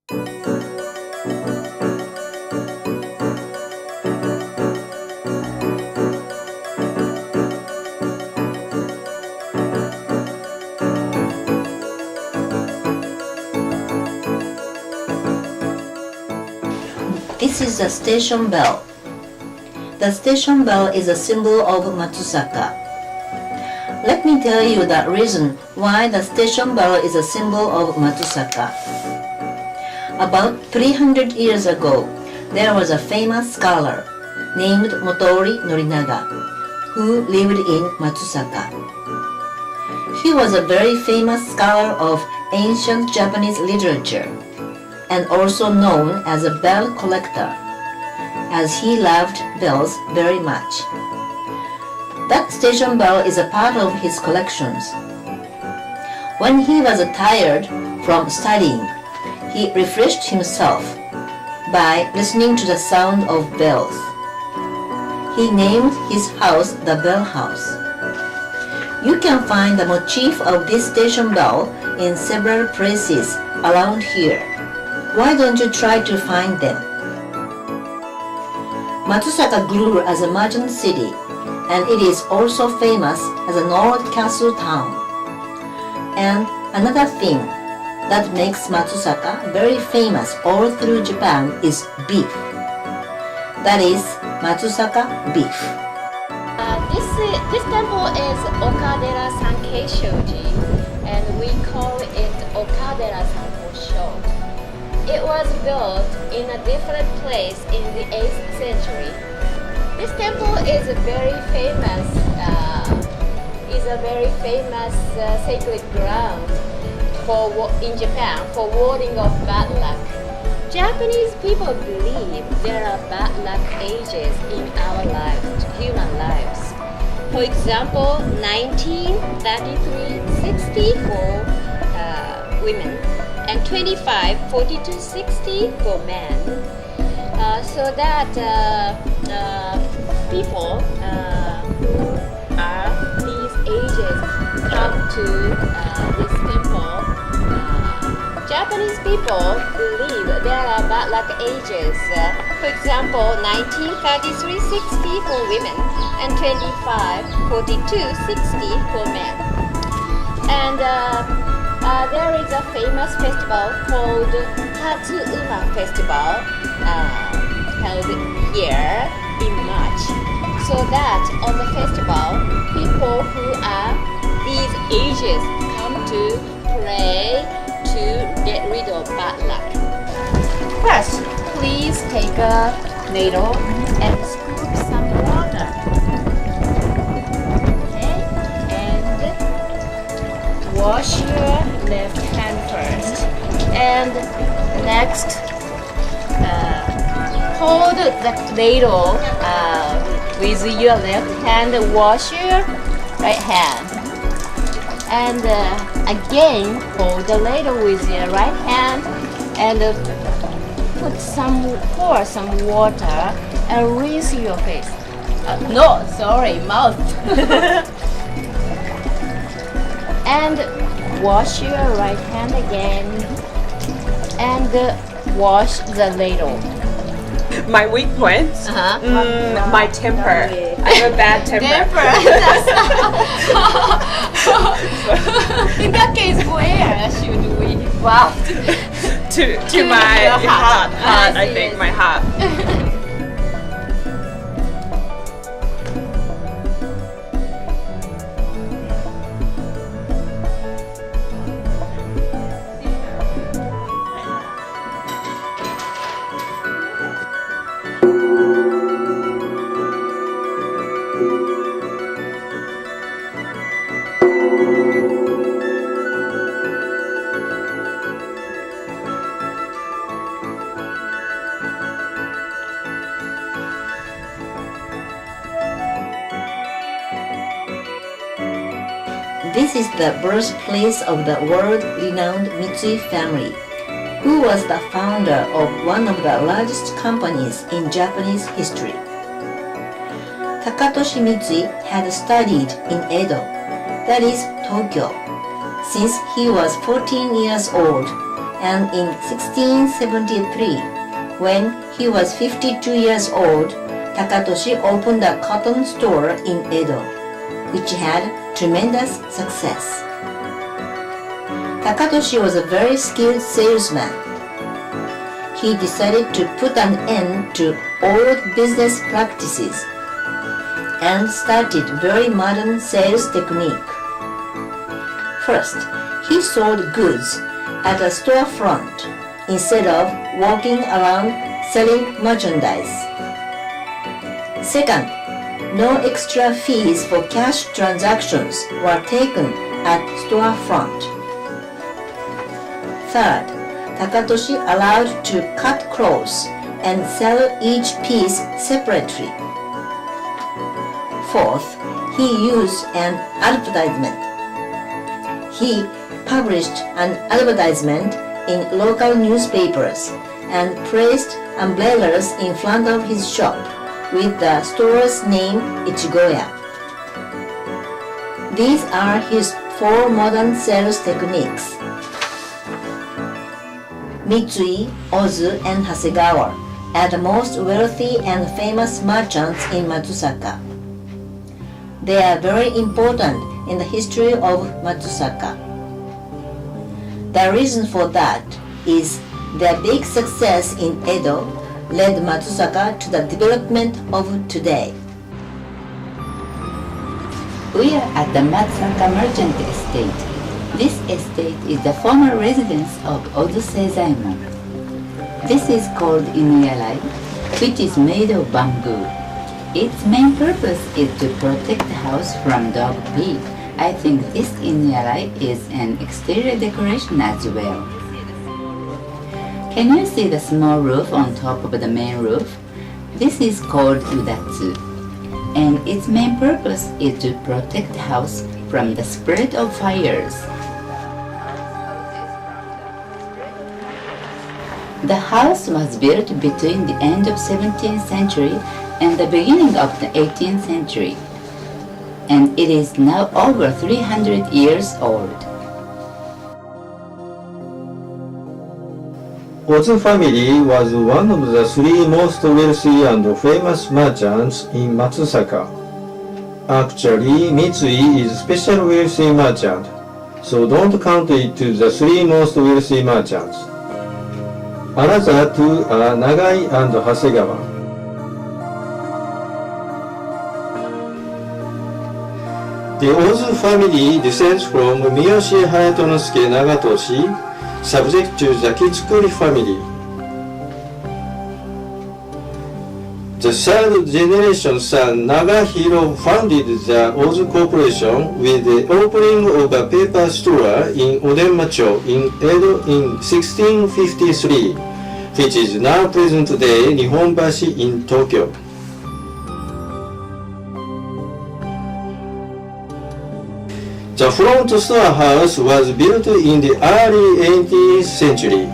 This is the station bell. The station bell is a symbol of Matsusaka. Let me tell you the reason why the station bell is a symbol of Matsusaka. About 300 years ago, there was a famous scholar named Motori Norinaga who lived in Matsusaka. He was a very famous scholar of ancient Japanese literature and also known as a bell collector, as he loved bells very much. That station bell is a part of his collections. When he was tired from studying, he refreshed himself by listening to the sound of bells. He named his house the Bell House. You can find the motif of this station bell in several places around here. Why don't you try to find them? Matsusaka grew as a merchant city, and it is also famous as an old castle town. And another thing that makes Matsusaka very famous all through Japan is beef. That is Matsusaka beef. This temple is岡寺山継松寺, and we call it岡寺山Hosho. It was built in a different place in the 8th century. This temple is a very famous sacred ground in Japan for warding off bad luck. Japanese people believe there are bad luck ages in our lives, human lives. For example, 1933-60 for women and 25-42-60 for men. So that people who are these ages come to this temple. Japanese people believe there are bad luck ages. For example, 1933-60 for women and 25-42-60 for men. And there is a famous festival called Hatsuma Festival held here in March. So that on the festival, people who are these ages come to pray to get rid of bad luck. First, please take a ladle and scoop some water. Okay, and wash your left hand first. And next, hold the ladle with your left hand, wash your right hand. And again, hold the ladle with your right hand and pour some water and rinse your face. Mouth. And wash your right hand again and wash the ladle. My weak point? My temper. I have a bad temper. In that case, where should we? Wow. to my heart. I think my heart. This is the birthplace of the world-renowned Mitsui family, who was the founder of one of the largest companies in Japanese history. Takatoshi Mitsui had studied in Edo, that is Tokyo, since he was 14 years old and in 1673, when he was 52 years old, Takatoshi opened a cotton store in Edo, which had tremendous success. Takatoshi was a very skilled salesman. He decided to put an end to old business practices and started very modern sales technique. First, he sold goods at a storefront instead of walking around selling merchandise. Second, no extra fees for cash transactions were taken at storefront. Third, Takatoshi allowed to cut clothes and sell each piece separately. Fourth, he used an advertisement. He published an advertisement in local newspapers and placed umbrellas in front of his shop with the store's name Ichigoya. These are his 4 modern sales techniques. Mitsui, Ozu, and Hasegawa are the most wealthy and famous merchants in Matsusaka. They are very important in the history of Matsusaka. The reason for that is their big success in Edo led Matsusaka to the development of today. We are at the Matsusaka Merchant Estate. This estate is the former residence of Ozu Seizaimon. This is called Inuyarai, which is made of bamboo. Its main purpose is to protect the house from dog pee. I think this Inuyarai is an exterior decoration as well. Can you see the small roof on top of the main roof? This is called udatsu, and its main purpose is to protect the house from the spread of fires. The house was built between the end of 17th century and the beginning of the 18th century, and it is now over 300 years old. Ozu family was one of the 3 most wealthy and famous merchants in Matsusaka. Actually, Mitsui is a special wealthy merchant, so don't count it to the 3 most wealthy merchants. Another 2 are Nagai and Hasegawa. The Ozu family descends from Miyoshi Hayatonosuke Nagatoshi, subject to the Kitsukuri family. The 3rd generation son Nagahiro founded the Ozu Corporation with the opening of a paper store in Odenmacho in Edo in 1653, which is now present-day Nihonbashi in Tokyo. The front storehouse was built in the early 18th century.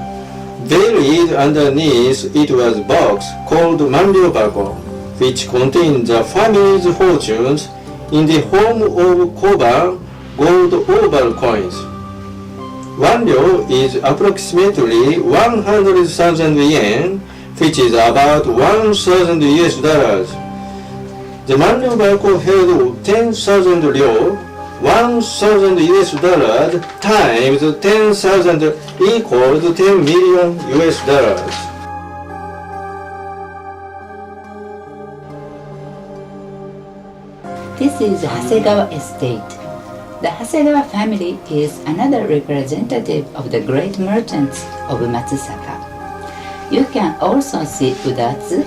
Buried underneath it was a box called Manryobako, which contained the family's fortunes in the form of koban, gold oval coins. 1 ryo is approximately 100,000 yen, which is about 1,000 US dollars. The Manryobako held 10,000 ryo, 1,000 US dollars times 10,000 equals 10 million US dollars. This is Hasegawa Estate. The Hasegawa family is another representative of the great merchants of Matsusaka. You can also see udatsu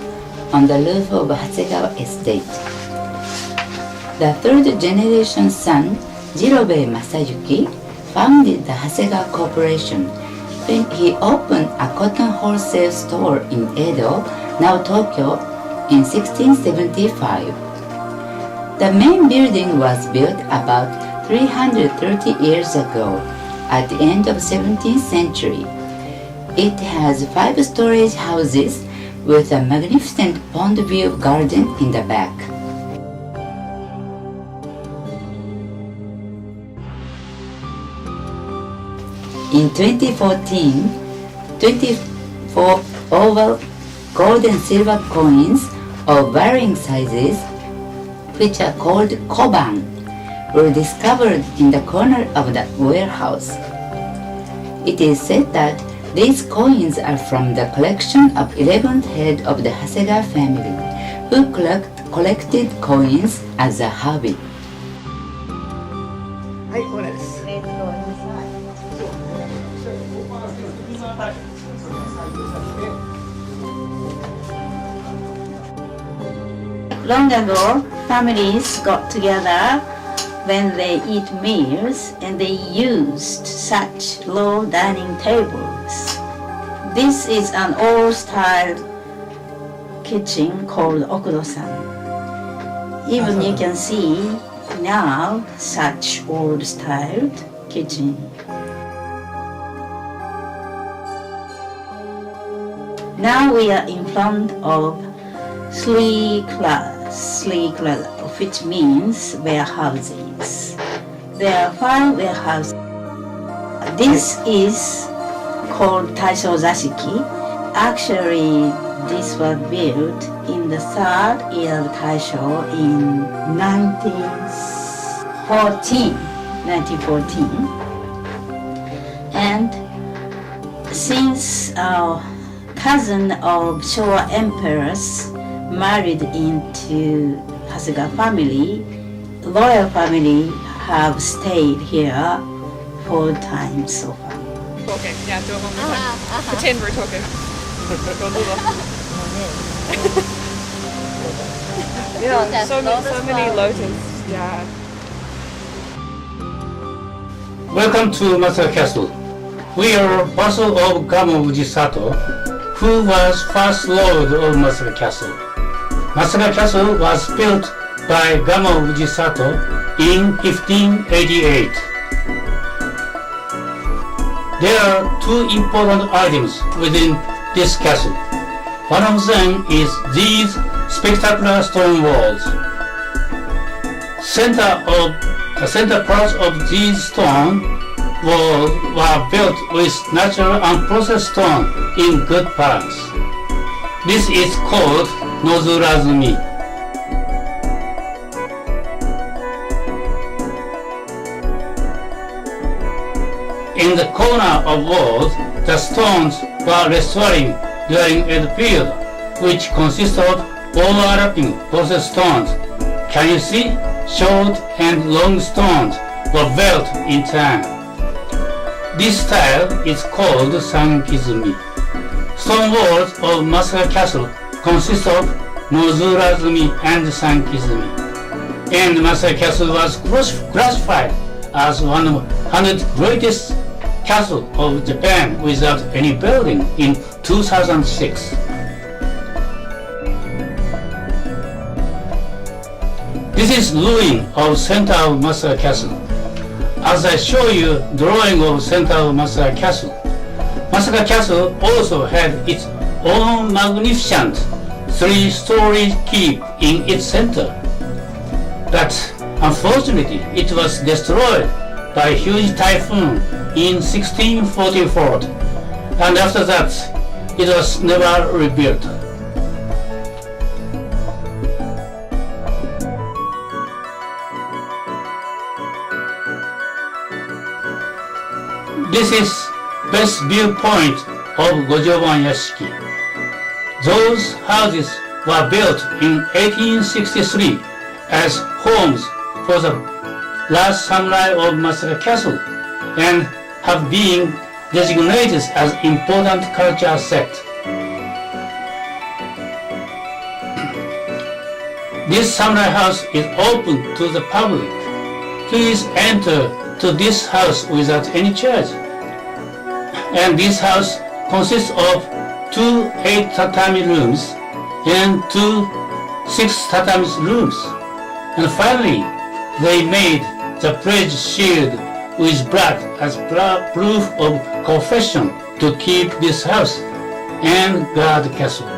on the roof of Hasegawa Estate. The 3rd generation son, Jirobe Masayuki, founded the Hasegawa Corporation when he opened a cotton wholesale store in Edo, now Tokyo, in 1675. The main building was built about 330 years ago, at the end of 17th century. It has 5 storage houses with a magnificent pond view garden in the back. In 2014, 24 oval gold and silver coins of varying sizes, which are called koban, were discovered in the corner of the warehouse. It is said that these coins are from the collection of 11th head of the Hasegawa family, who collected coins as a hobby. はい、これです。Long ago, families got together when they eat meals and they used such low dining tables. This is an old-style kitchen called okudo-san. Even you can see now such old-styled kitchen. Now we are in front of three class, which means warehouses. There are 5 warehouses. This is called Taisho Zashiki. Actually, this was built in the 3rd year of Taisho in 1914. And since our cousin of Showa emperors married into Hasegawa family, royal family have stayed here 4 times so far. Talking. Yeah, do it one more time. Pretend we're talking. Yeah, so many lotus. Yeah. Welcome to Masaka Castle. We are vassal of Gamo Ujisato, who was first lord of Masaka Castle. Masaka Castle was built by Gamo Ujisato in 1588. There are 2 important items within this castle. One of them is these spectacular stone walls. The center parts of these stone walls were built with natural and processed stone in good balance. This is called nozurazumi. In the corner of walls, the stones were restoring during a period which consists of overlapping processed stones. Can you see? Short and long stones were built in time. This style is called sankizumi. Stone walls of Masaka Castle consist of nozurazumi and sankizumi. And Masaka Castle was classified as one of 100 greatest castles of Japan without any building in 2006. This is ruin of center of Masaka Castle. As I show you drawing of center of Masaka Castle, Masaka Castle also had its own magnificent 3-story keep in its center. But unfortunately, it was destroyed by a huge typhoon in 1644, and after that, it was never rebuilt. This is best viewpoint of御城番屋敷. Those houses were built in 1863 as homes for the last samurai of Masaka Castle and have been designated as important culture site. This samurai house is open to the public. Please enter to this house without any charge. And this house consists of 2 8-tatami rooms and 2 6-tatami rooms. And finally, they made the pledge shield with blood as proof of confession to keep this house and guard the castle.